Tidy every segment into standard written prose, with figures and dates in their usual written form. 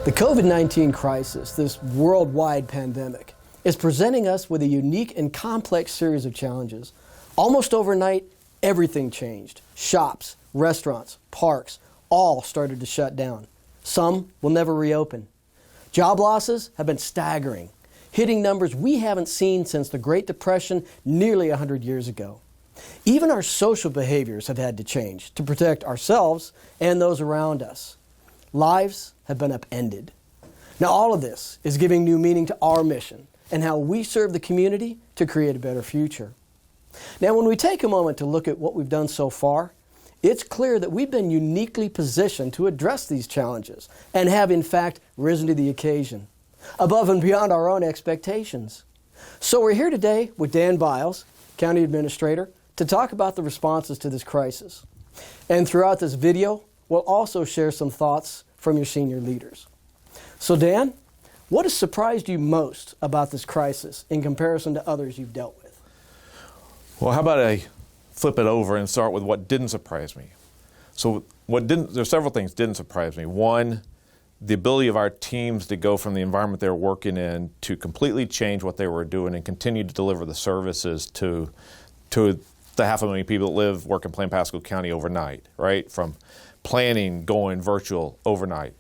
The COVID-19 crisis, this worldwide pandemic, is presenting us with a unique and complex series of challenges. Almost overnight, everything changed. Shops, restaurants, parks, all started to shut down. Some will never reopen. Job losses have been staggering, hitting numbers we haven't seen since the Great Depression nearly 100 years ago. Even our social behaviors have had to change to protect ourselves and those around us. Lives have been upended. Now all of this is giving new meaning to our mission and how we serve the community to create a better future. Now when we take a moment to look at what we've done so far, it's clear that we've been uniquely positioned to address these challenges and have in fact risen to the occasion, above and beyond our own expectations. So we're here today with Dan Biles, County Administrator, to talk about the responses to this crisis. And throughout this video, we'll also share some thoughts from your senior leaders. So Dan, what has surprised you most about this crisis in comparison to others you've dealt with? Well, how about I flip it over and start with what didn't surprise me. So there's several things that didn't surprise me. One, the ability of our teams to go from the environment they were working in to completely change what they were doing and continue to deliver the services to the 500,000 people that live, work, and play in Pasco County overnight, right? From planning, going virtual overnight,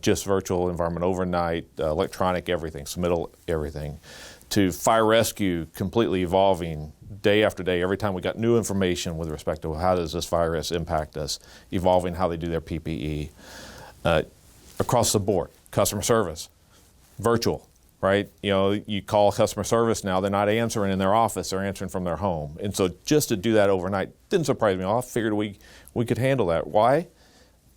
just virtual environment overnight, electronic everything, submittal everything, to fire rescue completely evolving day after day. Every time we got new information with respect to how does this virus impact us, evolving how they do their PPE. Across the board, customer service, virtual, right? You call customer service now, they're not answering in their office, they're answering from their home. And so just to do that overnight didn't surprise me. I figured we could handle that. Why?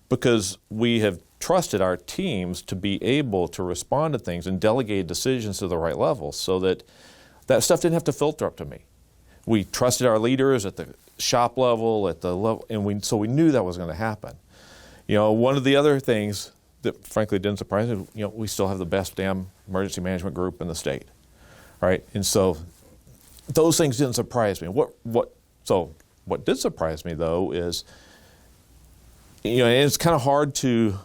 Because we have trusted our teams to be able to respond to things and delegate decisions to the right level so that stuff didn't have to filter up to me. We trusted our leaders at the shop level, at the level, and so we knew that was going to happen. One of the other things that frankly didn't surprise me, we still have the best damn emergency management group in the state, right? And so those things didn't surprise me. What did surprise me though is, and it's kind of hard to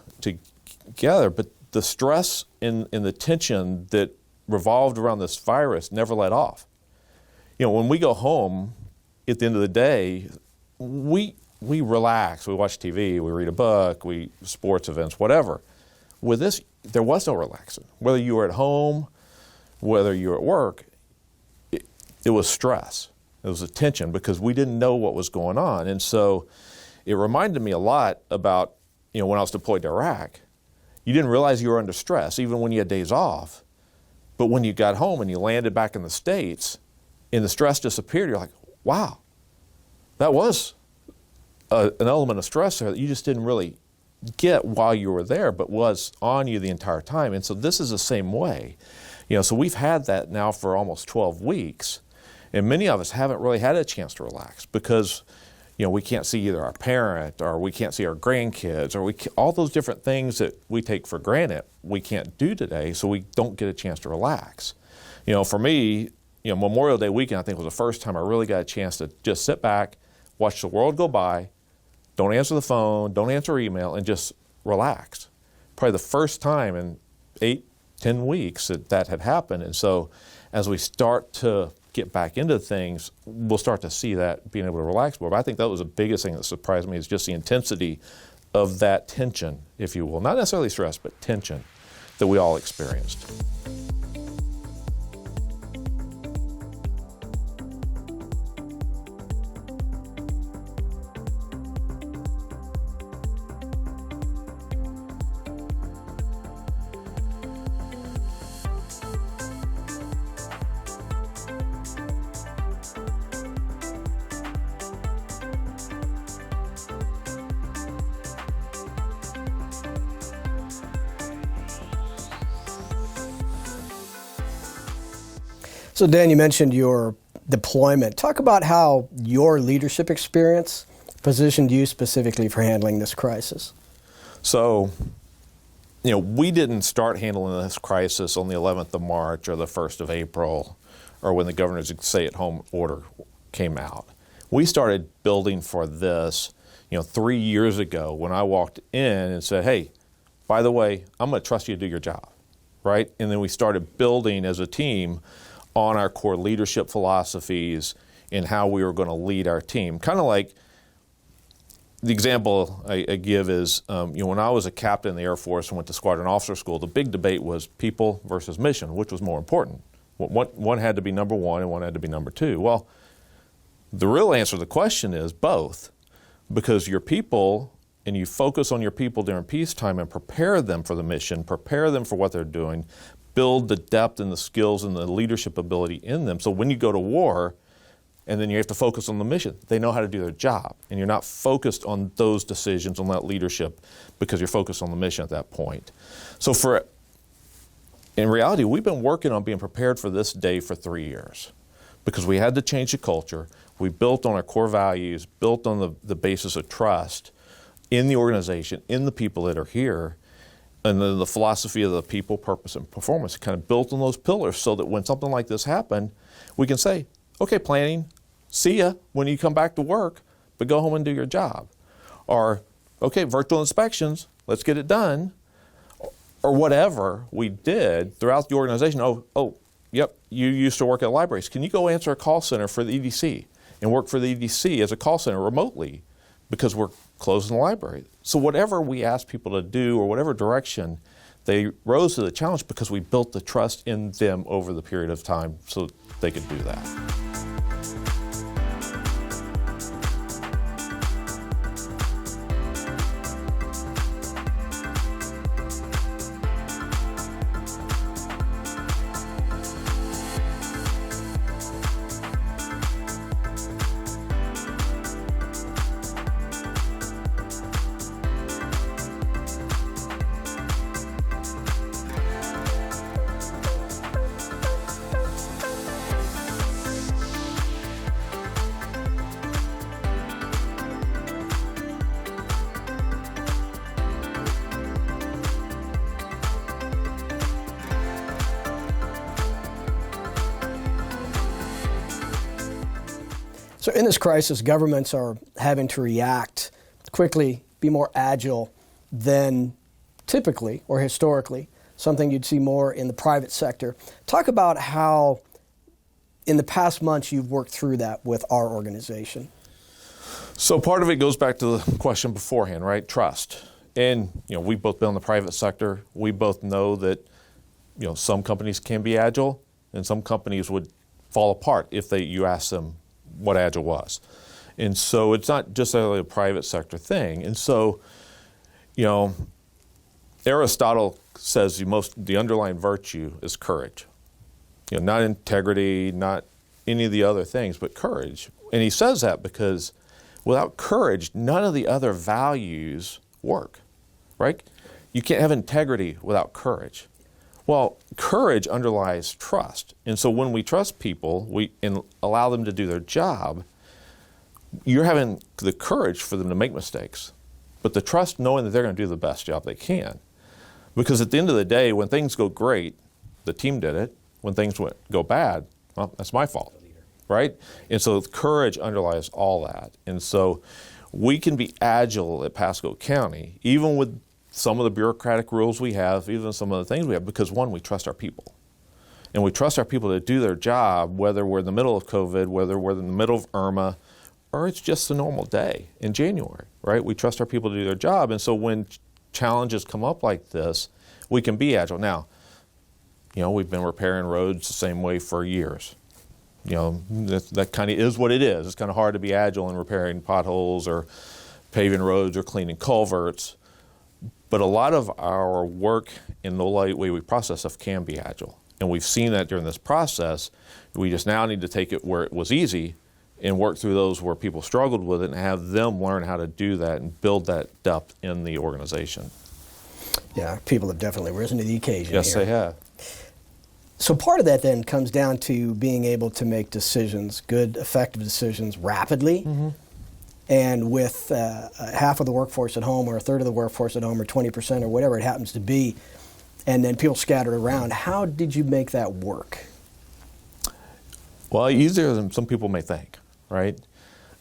gather, but the stress and the tension that revolved around this virus never let off. When we go home at the end of the day, we relax, we watch TV, we read a book, we sports events, whatever. With this, there was no relaxing. Whether you were at home, whether you were at work, it was stress. It was a tension because we didn't know what was going on. And so it reminded me a lot about, when I was deployed to Iraq, you didn't realize you were under stress, even when you had days off. But when you got home and you landed back in the States and the stress disappeared, you're like, wow, that was an element of stress there that you just didn't really get while you were there, but was on you the entire time. And so this is the same way. So we've had that now for almost 12 weeks, and many of us haven't really had a chance to relax because we can't see either our parent or we can't see our grandkids or all those different things that we take for granted we can't do today, so we don't get a chance to relax. For me, Memorial Day weekend I think was the first time I really got a chance to just sit back, watch the world go by, don't answer the phone, don't answer email, and just relax. Probably the first time in 8-10 weeks that had happened. And so as we start to get back into things, we'll start to see that being able to relax more. But I think that was the biggest thing that surprised me is just the intensity of that tension, if you will. Not necessarily stress, but tension that we all experienced. So Dan, you mentioned your deployment. Talk about how your leadership experience positioned you specifically for handling this crisis. So, we didn't start handling this crisis on the 11th of March or the 1st of April or when the governor's stay-at-home order came out. We started building for this, 3 years ago when I walked in and said, hey, by the way, I'm going to trust you to do your job, right? And then we started building as a team on our core leadership philosophies and how we were going to lead our team. Kind of like the example I give is, when I was a captain in the Air Force and went to squadron officer school, the big debate was people versus mission, which was more important. One had to be number one and one had to be number two. Well, the real answer to the question is both, because your people, and you focus on your people during peacetime and prepare them for the mission, prepare them for what they're doing, build the depth and the skills and the leadership ability in them. So when you go to war, and then you have to focus on the mission, they know how to do their job. And you're not focused on those decisions, on that leadership, because you're focused on the mission at that point. So in reality, we've been working on being prepared for this day for 3 years, because we had to change the culture. We built on our core values, built on the basis of trust in the organization, in the people that are here, and then the philosophy of the people, purpose, and performance, kind of built on those pillars so that when something like this happened, we can say, okay, planning, see ya when you come back to work, but go home and do your job. Or, okay, virtual inspections, let's get it done. Or whatever we did throughout the organization. Yep, you used to work at libraries. Can you go answer a call center for the EDC and work for the EDC as a call center remotely because we're closing the library? So whatever we asked people to do or whatever direction, they rose to the challenge because we built the trust in them over the period of time so they could do that. So in this crisis, governments are having to react quickly, be more agile than typically or historically, something you'd see more in the private sector. Talk about how in the past months you've worked through that with our organization. So part of it goes back to the question beforehand, right? Trust. And we've both been in the private sector. We both know that some companies can be agile and some companies would fall apart if you ask them what agile was. And so it's not just a private sector thing. And so, Aristotle says the underlying virtue is courage. Not integrity, not any of the other things, but courage. And he says that because without courage, none of the other values work, right? You can't have integrity without courage. Well, courage underlies trust. And so when we trust people and allow them to do their job, you're having the courage for them to make mistakes, but the trust knowing that they're going to do the best job they can. Because at the end of the day, when things go great, the team did it. When things go bad, well, that's my fault, right? And so courage underlies all that. And so we can be agile at Pasco County, even with some of the bureaucratic rules we have, even some of the things we have, because one, we trust our people. And we trust our people to do their job, whether we're in the middle of COVID, whether we're in the middle of Irma, or it's just a normal day in January, right? We trust our people to do their job. And so when challenges come up like this, we can be agile. Now, we've been repairing roads the same way for years. That kind of is what it is. It's kind of hard to be agile in repairing potholes or paving roads or cleaning culverts. But a lot of our work in the way we process stuff can be agile. And we've seen that during this process. We just now need to take it where it was easy and work through those where people struggled with it and have them learn how to do that and build that depth in the organization. Yeah, people have definitely risen to the occasion. Yes, here. they have. So part of that then comes down to being able to make decisions, good, effective decisions rapidly. Mm-hmm. And with half of the workforce at home or a third of the workforce at home or 20% or whatever it happens to be, and then people scattered around, how did you make that work? Well, easier than some people may think, right?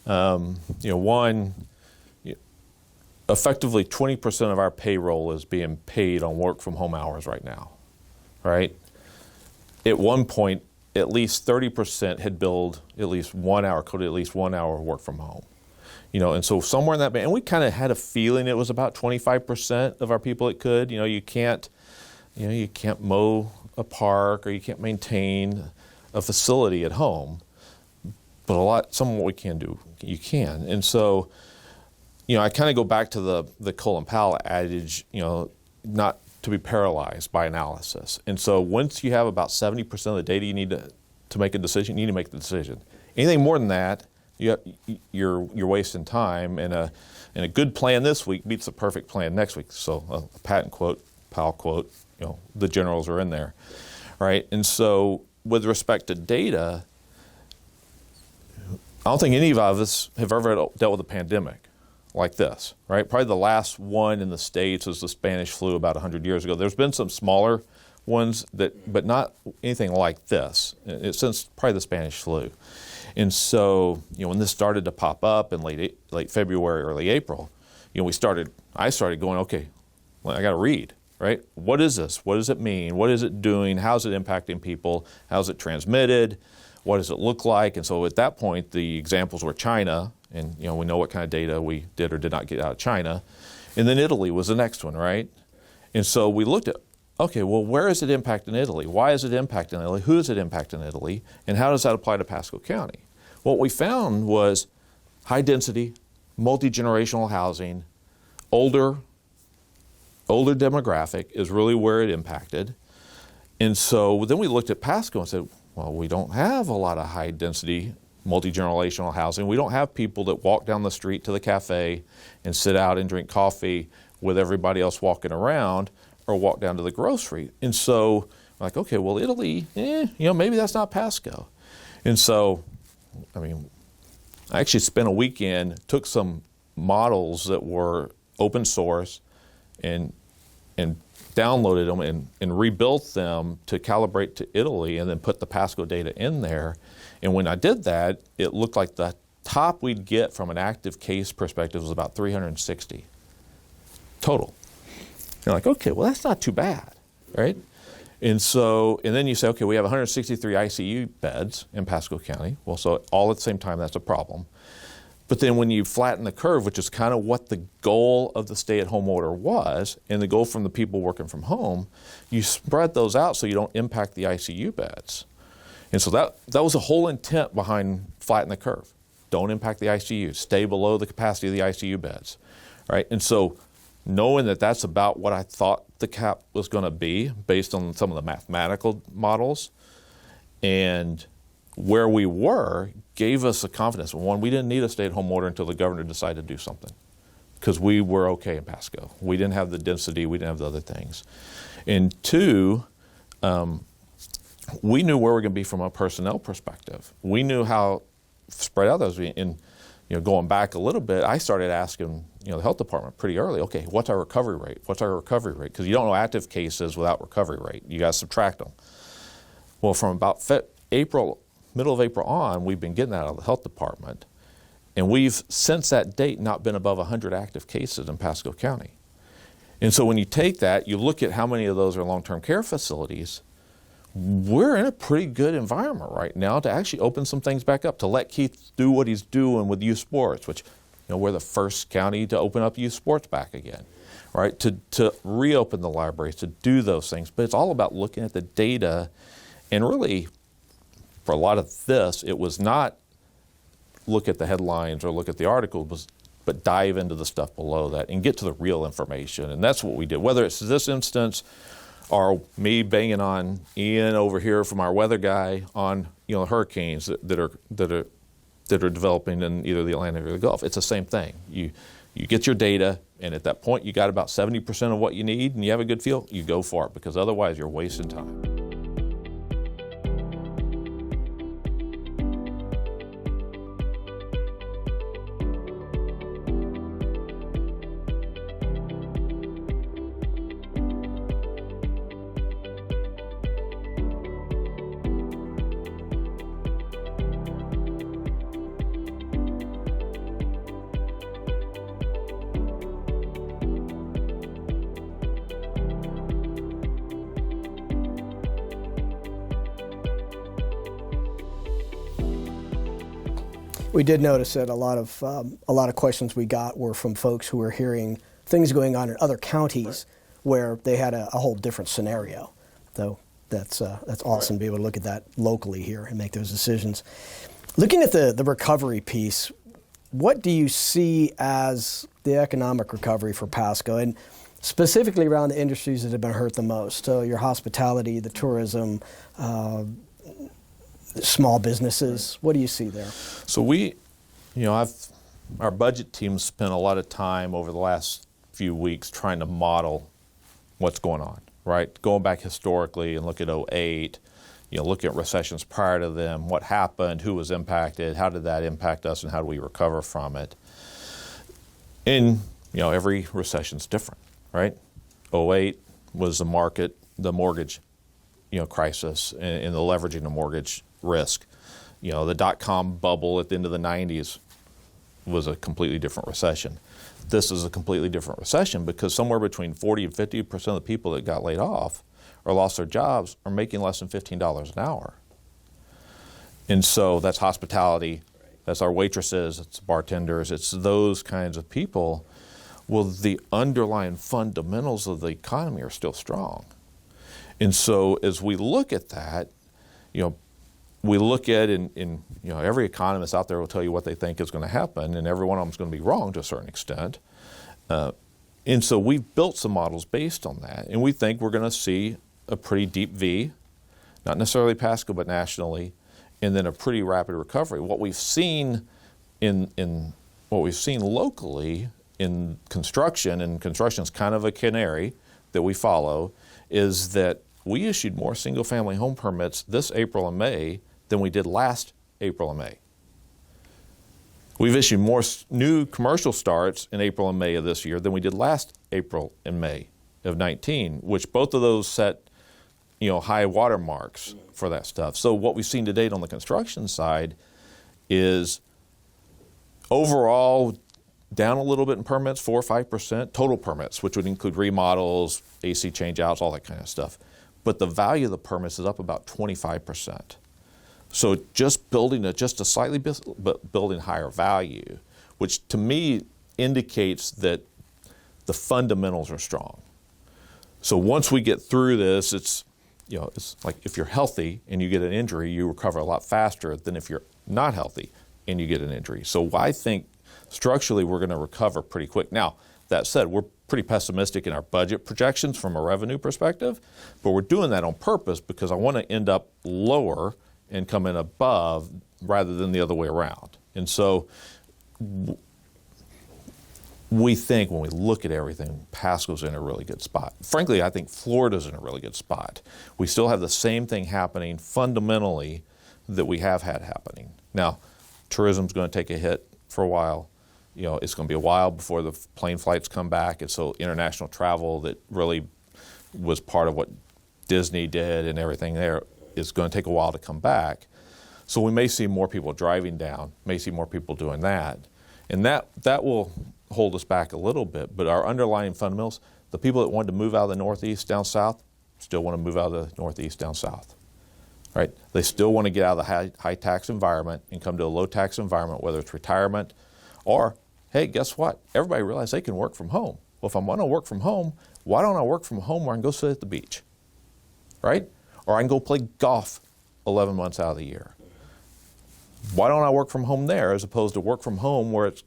One, effectively 20% of our payroll is being paid on work from home hours right now, right? At one point, at least 30% had billed at least 1 hour, coded at least 1 hour of work from home. And so somewhere in that band, and we kind of had a feeling it was about 25% of our people that could. You can't mow a park or you can't maintain a facility at home, but some of what we can do, you can. And so, I kind of go back to the Colin Powell adage, not to be paralyzed by analysis. And so once you have about 70% of the data you need to make a decision, you need to make the decision. Anything more than that, you're wasting time, and a good plan this week beats a perfect plan next week. So a Patton quote, Powell quote, the generals are in there, right? And so with respect to data, I don't think any of us have ever dealt with a pandemic like this, right? Probably the last one in the States was the Spanish flu about 100 years ago. There's been some smaller ones, but not anything like this since probably the Spanish flu. And so, when this started to pop up in late February, early April, I started going, okay, well, I got to read, right? What is this? What does it mean? What is it doing? How's it impacting people? How's it transmitted? What does it look like? And so at that point, the examples were China, and we know what kind of data we did or did not get out of China. And then Italy was the next one, right? And so we looked at, okay, well, where is it impacting Italy? Why is it impacting Italy? Who is it impacting Italy? And how does that apply to Pasco County? What we found was high density, multi-generational housing, older demographic is really where it impacted. And so then we looked at Pasco and said, well, we don't have a lot of high density, multi-generational housing. We don't have people that walk down the street to the cafe and sit out and drink coffee with everybody else walking around, or walk down to the grocery. And so, like, okay, well, Italy, maybe that's not Pasco. And so, I actually spent a weekend, took some models that were open source and downloaded them and rebuilt them to calibrate to Italy, and then put the Pasco data in there. And when I did that, it looked like the top we'd get from an active case perspective was about 360 total. You're like, okay, well, that's not too bad, right? And then you say, okay, we have 163 ICU beds in Pasco County. Well, so all at the same time, that's a problem. But then when you flatten the curve, which is kind of what the goal of the stay-at-home order was, and the goal from the people working from home, you spread those out so you don't impact the ICU beds. And so that was the whole intent behind flatten the curve. Don't impact the ICU. Stay below the capacity of the ICU beds, right? And so knowing that that's about what I thought the cap was going to be based on some of the mathematical models, and where we were gave us the confidence. One, we didn't need a stay-at-home order until the governor decided to do something, because we were okay in Pasco. We didn't have the density. We didn't have the other things. And two, we knew where we were going to be from a personnel perspective. We knew how spread out those. And going back a little bit, I started asking the health department pretty early, okay, what's our recovery rate? What's our recovery rate? Because you don't know active cases without recovery rate. You got to subtract them. Well, from about middle of April on, we've been getting that out of the health department. And we've, since that date, not been above 100 active cases in Pasco County. And so when you take that, you look at how many of those are long-term care facilities, we're in a pretty good environment right now to actually open some things back up, to let Keith do what he's doing with youth sports, which we're the first county to open up youth sports back again, right? To reopen the libraries, to do those things. But it's all about looking at the data, and really, for a lot of this, it was not look at the headlines or look at the articles, but dive into the stuff below that and get to the real information. And that's what we did. Whether it's this instance or me banging on Ian over here from our weather guy on hurricanes that are developing in either the Atlantic or the Gulf, it's the same thing. You get your data, and at that point you got about 70% of what you need, and you have a good feel, you go for it, because otherwise you're wasting time. We did notice that a lot of questions we got were from folks who were hearing things going on in other counties where they had a whole different scenario. So that's awesome to be able to look at that locally here and make those decisions. Looking at the recovery piece, what do you see as the economic recovery for Pasco, and specifically around the industries that have been hurt the most? So your hospitality, the tourism, small businesses. What do you see there? So our budget team spent a lot of time over the last few weeks trying to model what's going on, right? Going back historically and look at 2008, look at recessions prior to them, what happened, who was impacted, how did that impact us, and how do we recover from it? And, every recession's different, right? 2008 was the mortgage, crisis and the leveraging of mortgage risk. The dot-com bubble at the end of the 90s was a completely different recession. This is a completely different recession because somewhere between 40 and 50% of the people that got laid off or lost their jobs are making less than $15 an hour. And so that's hospitality, that's our waitresses, it's bartenders, it's those kinds of people. Well, the underlying fundamentals of the economy are still strong. And so as we look at that, we look at, and every economist out there will tell you what they think is going to happen, and every one of them is going to be wrong to a certain extent. And so we've built some models based on that, and we think we're going to see a pretty deep V, not necessarily Pasco, but nationally, and then a pretty rapid recovery. What we've seen locally in construction, and construction is kind of a canary that we follow, is that we issued more single-family home permits this April and May than we did last April and May. We've issued more new commercial starts in April and May of this year than we did last April and May of 19, which both of those set, high water marks for that stuff. So what we've seen to date on the construction side is overall down a little bit in permits, 4 or 5%, total permits, which would include remodels, AC changeouts, all that kind of stuff. But the value of the permits is up about 25%. So just building but building higher value, which to me indicates that the fundamentals are strong. So once we get through this, it's like if you're healthy and you get an injury, you recover a lot faster than if you're not healthy and you get an injury. So I think structurally we're going to recover pretty quick. Now, that said, we're pretty pessimistic in our budget projections from a revenue perspective, but we're doing that on purpose because I want to end up lower and come in above rather than the other way around. And so we think when we look at everything, Pasco's in a really good spot. Frankly, I think Florida's in a really good spot. We still have the same thing happening fundamentally that we have had happening. Now, tourism's going to take a hit for a while. It's going to be a while before the plane flights come back. And so international travel that really was part of what Disney did and everything there is going to take a while to come back. So we may see more people driving down, may see more people doing that. And that will hold us back a little bit. But our underlying fundamentals, the people that wanted to move out of the Northeast down south still want to move out of the Northeast down south. Right? They still want to get out of the high tax environment and come to a low tax environment, whether it's retirement or, hey, guess what? Everybody realizes they can work from home. Well, if I want to work from home, why don't I work from home where I can go sit at the beach? Right? Or I can go play golf 11 months out of the year. Why don't I work from home there as opposed to work from home where it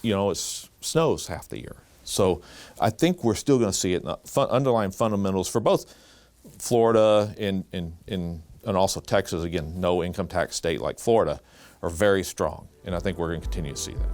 snows half the year? So I think we're still going to see it in the underlying fundamentals for both Florida and also Texas, again, no income tax state like Florida, are very strong. And I think we're going to continue to see that.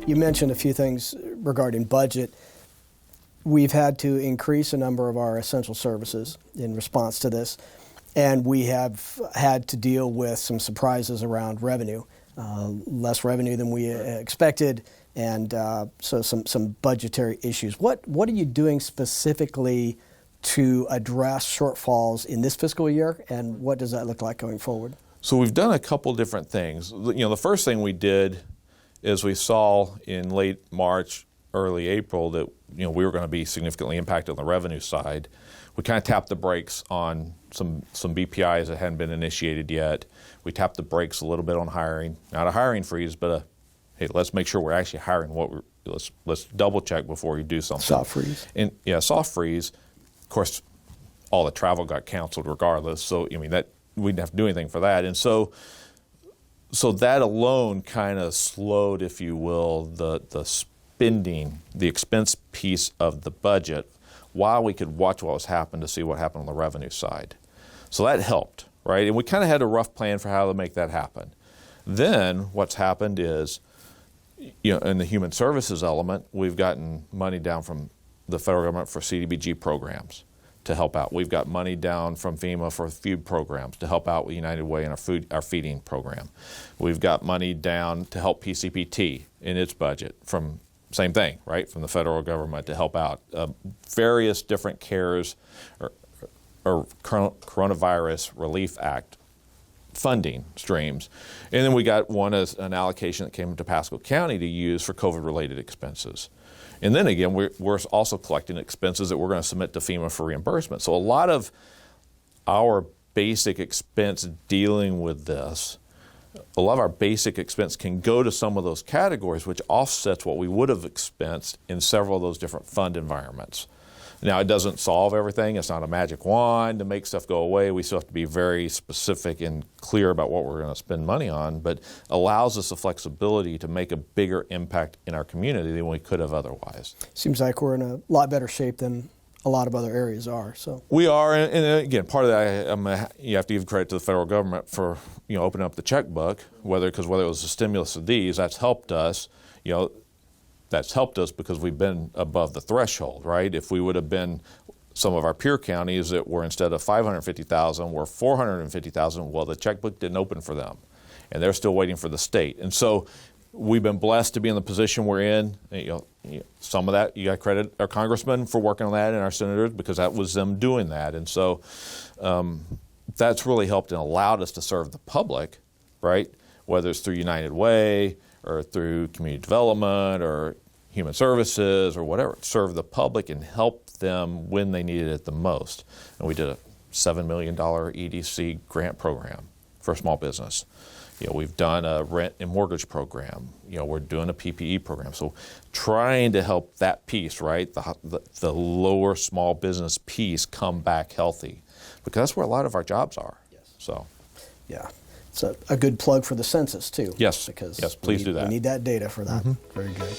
You mentioned a few things regarding budget. we've had to increase a number of our essential services in response to this, and we have had to deal with some surprises around revenue, less revenue than we expected, and so some budgetary issues. What are you doing specifically to address shortfalls in this fiscal year, and what does that look like going forward? So we've done a couple different things. The first thing we did is we saw in late March, early April that we were going to be significantly impacted on the revenue side. We kind of tapped the brakes on some BPIs that hadn't been initiated yet. We tapped the brakes a little bit on hiring, not a hiring freeze, but hey, let's make sure we're actually hiring let's double check before you do something. Soft freeze. And soft freeze. Of course, all the travel got canceled regardless. So that we didn't have to do anything for that. And so that alone kind of slowed, if you will, the spending, the expense piece of the budget, while we could watch what was happening to see what happened on the revenue side. So that helped, right? And we kind of had a rough plan for how to make that happen. Then what's happened is, in the human services element, we've gotten money down from the federal government for CDBG programs to help out. We've got money down from FEMA for food programs to help out with United Way and our feeding program. We've got money down to help PCPT in its budget from same thing, right, from the federal government to help out. Various different CARES or Coronavirus Relief Act funding streams. And then we got one as an allocation that came to Pasco County to use for COVID-related expenses. And then again, we're also collecting expenses that we're going to submit to FEMA for reimbursement. So a lot of our basic expense dealing with this, a lot of our basic expense can go to some of those categories, which offsets what we would have expensed in several of those different fund environments. Now, it doesn't solve everything. It's not a magic wand to make stuff go away. We still have to be very specific and clear about what we're going to spend money on, but allows us the flexibility to make a bigger impact in our community than we could have otherwise. Seems like we're in a lot better shape than a lot of other areas are. So we are, and again, part of that, you have to give credit to the federal government for opening up the checkbook. Whether it was the stimulus of these, that's helped us. That's helped us because we've been above the threshold, right? If we would have been some of our peer counties that were, instead of 550,000, were 450,000, well, the checkbook didn't open for them, and they're still waiting for the state. And so we've been blessed to be in the position we're in. Some of that, you got to credit our congressmen for working on that and our senators, because that was them doing that. And so that's really helped and allowed us to serve the public, right? Whether it's through United Way or through community development or human services or whatever, serve the public and help them when they needed it the most. And we did a $7 million EDC grant program for a small business. We've done a rent and mortgage program. We're doing a PPE program. So trying to help that piece, right, the lower small business piece come back healthy, because that's where a lot of our jobs are. Yes. So, yeah. It's a good plug for the census, too. Yes. Because yes, please do that. We need that data for that. Mm-hmm. Very good.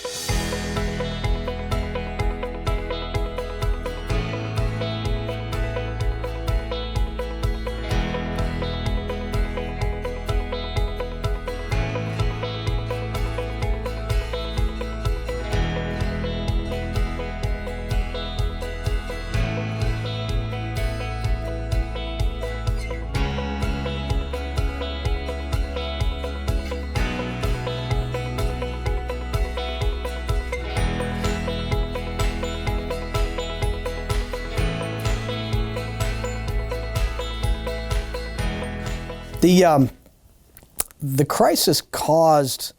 The crisis caused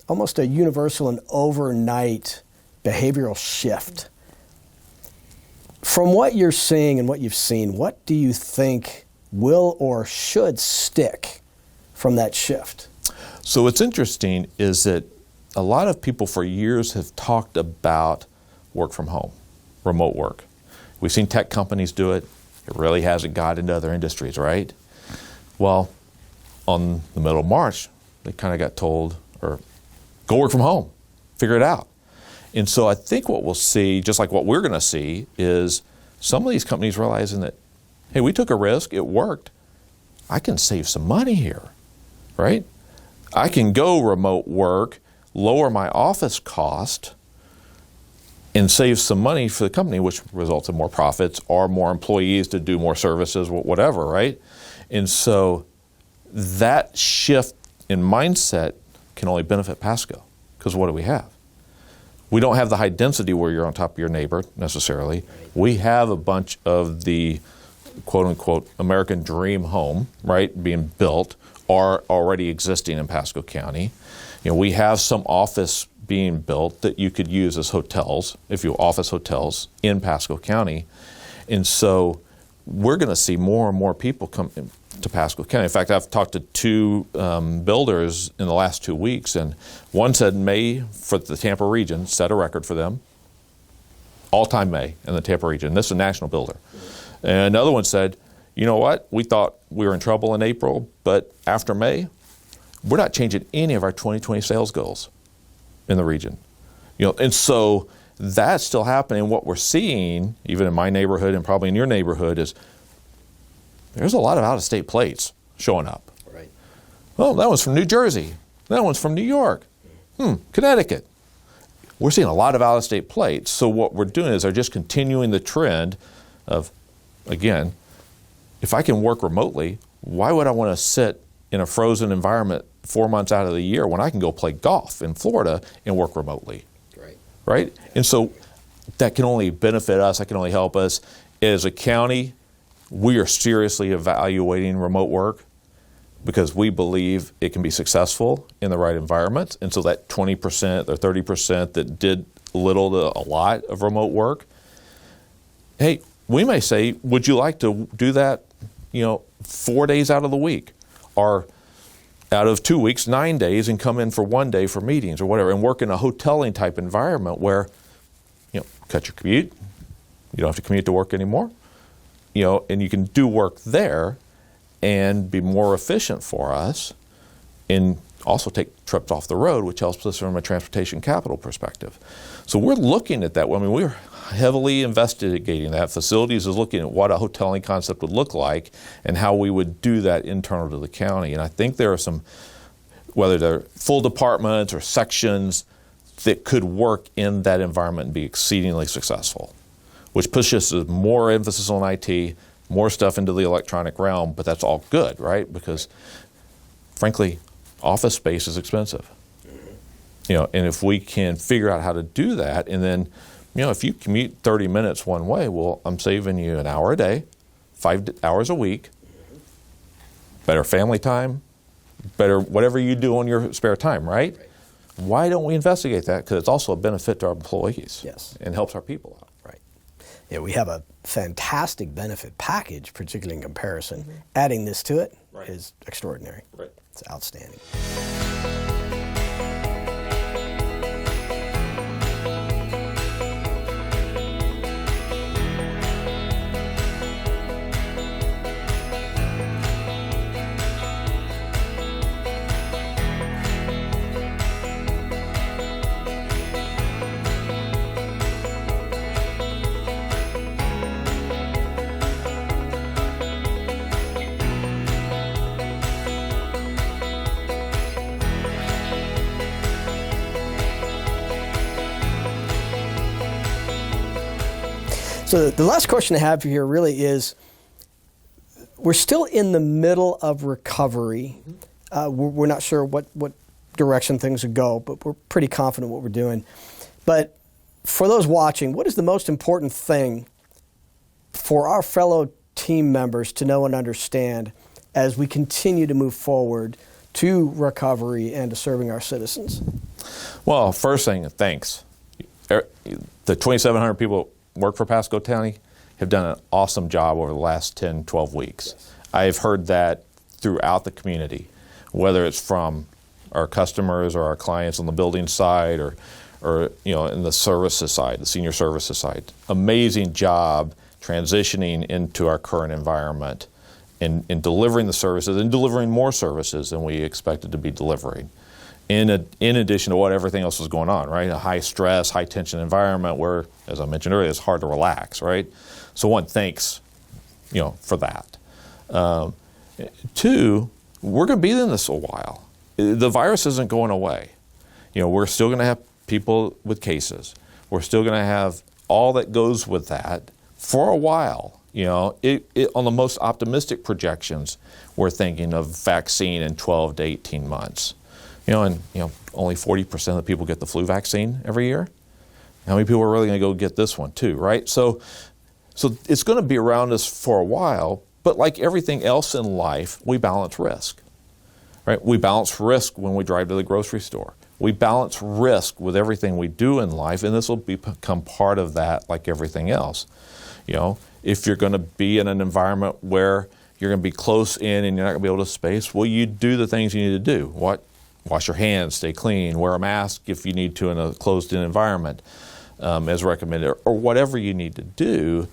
almost a universal and overnight behavioral shift. From what you're seeing and what you've seen, what do you think will or should stick from that shift? So what's interesting is that a lot of people for years have talked about work from home, remote work. We've seen tech companies do it. It really hasn't got into other industries, right? Well, on the middle of March, they kind of got told, or go work from home, figure it out. And so I think what we'll see, just like what we're going to see, is some of these companies realizing that, hey, we took a risk, it worked. I can save some money here, right? I can go remote work, lower my office cost, and saves some money for the company, which results in more profits or more employees to do more services, whatever, right? And so that shift in mindset can only benefit Pasco, because what do we have? We don't have the high density where you're on top of your neighbor necessarily. Right. We have a bunch of the quote unquote American dream home, right, being built or already existing in Pasco County. You know, we have some office being built that you could use as hotels, if you office hotels in Pasco County. And so we're going to see more and more people come to Pasco County. In fact, I've talked to two builders in the last 2 weeks, and one said May for the Tampa region set a record for them, all-time May in the Tampa region. This is a national builder. And another one said, you know what, we thought we were in trouble in April, but after May, we're not changing any of our 2020 sales goals in the region. You know, and so that's still happening. What we're seeing, even in my neighborhood and probably in your neighborhood, is there's a lot of out-of-state plates showing up. Right. Oh, that one's from New Jersey. That one's from New York. Connecticut. We're seeing a lot of out-of-state plates. So what we're doing is they're just continuing the trend of, again, if I can work remotely, why would I want to sit in a frozen environment 4 months out of the year when I can go play golf in Florida and work remotely? Right? And so that can only benefit us, that can only help us. As a county, we are seriously evaluating remote work because we believe it can be successful in the right environment. And so that 20% or 30% that did little to a lot of remote work, hey, we may say, would you like to do that, 4 days out of the week? Or out of 2 weeks, 9 days, and come in for 1 day for meetings or whatever, and work in a hoteling type environment where, cut your commute. You don't have to commute to work anymore, and you can do work there and be more efficient for us and also take trips off the road, which helps us from a transportation capital perspective. So we're looking at that. I mean, we're heavily investigating that. Facilities is looking at what a hoteling concept would look like and how we would do that internal to the county. And I think there are some, whether they're full departments or sections, that could work in that environment and be exceedingly successful, which pushes more emphasis on IT, more stuff into the electronic realm, but that's all good, right? Because frankly, office space is expensive. And if we can figure out how to do that, and then if you commute 30 minutes one way, well, I'm saving you an hour a day, 5 hours a week, better family time, better whatever you do on your spare time, right? Why don't we investigate that? Because it's also a benefit to our employees. Yes. And helps our people out. Right. Yeah, we have a fantastic benefit package, particularly in comparison. Adding this to it is extraordinary. Right. It's outstanding. So the last question I have for you here really is, we're still in the middle of recovery. We're not sure what direction things would go, but we're pretty confident what we're doing. But for those watching, what is the most important thing for our fellow team members to know and understand as we continue to move forward to recovery and to serving our citizens? Well, first thing, thanks. The 2,700 people work for Pasco County have done an awesome job over the last 10, 12 weeks. Yes. I've heard that throughout the community, whether it's from our customers or our clients on the building side or in the services side, the senior services side. Amazing job transitioning into our current environment and delivering the services and delivering more services than we expected to be delivering. In addition to what everything else was going on, right? A high stress, high tension environment where, as I mentioned earlier, it's hard to relax, right? So one, thanks, for that. Two, we're going to be in this a while. The virus isn't going away. We're still going to have people with cases. We're still going to have all that goes with that for a while. You know, on the most optimistic projections, we're thinking of vaccine in 12 to 18 months. And only 40% of the people get the flu vaccine every year. How many people are really going to go get this one too, right? So it's going to be around us for a while, but like everything else in life, we balance risk, right? We balance risk when we drive to the grocery store. We balance risk with everything we do in life, and this will become part of that like everything else. If you're going to be in an environment where you're going to be close in and you're not going to be able to space, well, you do the things you need to do. Wash your hands, stay clean, wear a mask if you need to in a closed-in environment, as recommended, or whatever you need to do.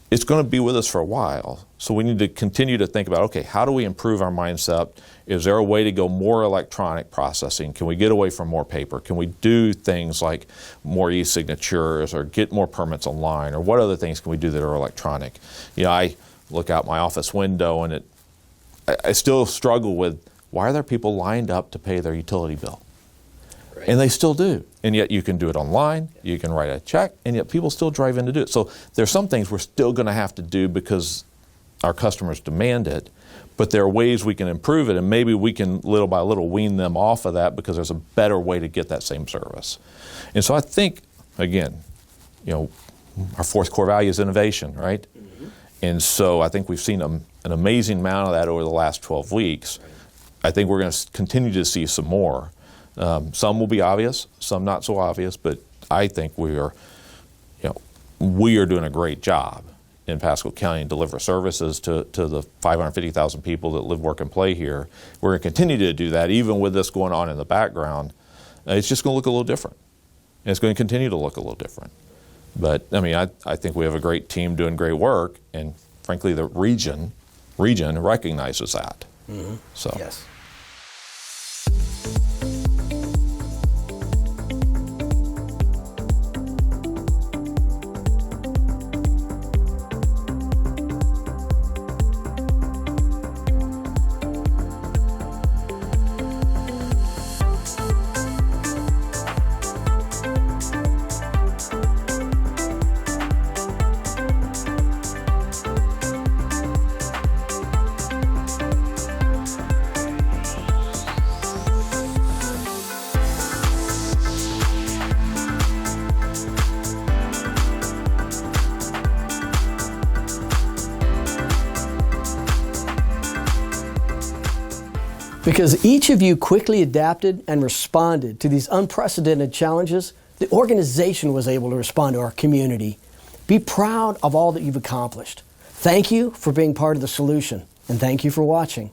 It's going to be with us for a while. So we need to continue to think about, okay, how do we improve our mindset? Is there a way to go more electronic processing? Can we get away from more paper? Can we do things like more e-signatures or get more permits online? Or what other things can we do that are electronic? I look out my office window and I still struggle with, why are there people lined up to pay their utility bill? Right. And they still do. And yet you can do it online, you can write a check, and yet people still drive in to do it. So there's some things we're still going to have to do because our customers demand it, but there are ways we can improve it, and maybe we can little by little wean them off of that because there's a better way to get that same service. And so I think, again, our fourth core value is innovation, right? Mm-hmm. And so I think we've seen an amazing amount of that over the last 12 weeks. Right. I think we're going to continue to see some more. Some will be obvious, some not so obvious, but I think we are doing a great job in Pasco County and deliver services to the 550,000 people that live, work, and play here. We're going to continue to do that even with this going on in the background. It's just going to look a little different. And it's going to continue to look a little different. But, I think we have a great team doing great work, and frankly, the region recognizes that. Mm-hmm. So. Yes. Because each of you quickly adapted and responded to these unprecedented challenges, the organization was able to respond to our community. Be proud of all that you've accomplished. Thank you for being part of the solution, and thank you for watching.